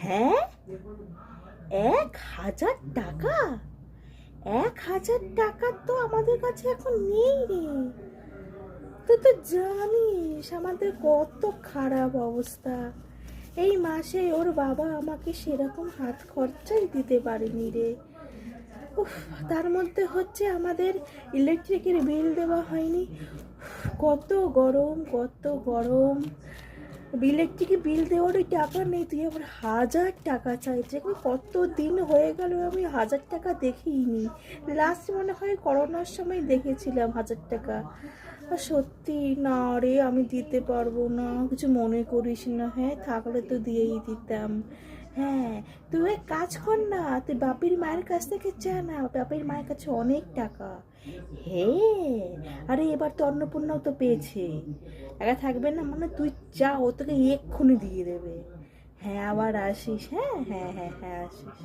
হ্যাঁ, 1,000 টাকা? 1,000 টাকা তো আমাদের কাছে এখন নেই রে। তুই তো জানিস আমাদের কত খারাপ অবস্থা। এই মাসে ওর বাবা আমাকে সেরকম হাত খরচাই দিতে পারেনি রে। উফ, তার মধ্যে হচ্ছে আমাদের ইলেকট্রিকের বিল দেওয়া হয়নি। কত গরম, কত গরম। ইলেকট্রিকের বিল দেওয়ারই টাকা নেই, তুই আবার 1,000 টাকা চাইছে। কত দিন হয়ে গেল আমি 1,000 টাকা দেখিনি। লাস্ট মনে হয় করোনার সময় দেখেছিলাম 1,000 টাকা। আর সত্যি না রে, আমি দিতে পারবো না, কিছু মনে করিস না। হ্যাঁ, থাকলে তো দিয়েই দিতাম। হ্যাঁ, তুই এক কাজ কর না, তুই বাপির মায়ের কাছ থেকে চা না, বাপির মায়ের কাছে অনেক টাকা। হ্যাঁ, আরে এবার তো অন্নপূর্ণাও তো পেয়েছে, একা থাকবে না মানে, তুই যা, ও তোকে এক্ষুনি দিয়ে দেবে। হ্যাঁ, আবার আসিস। হ্যাঁ হ্যাঁ হ্যাঁ হ্যাঁ, আসিস।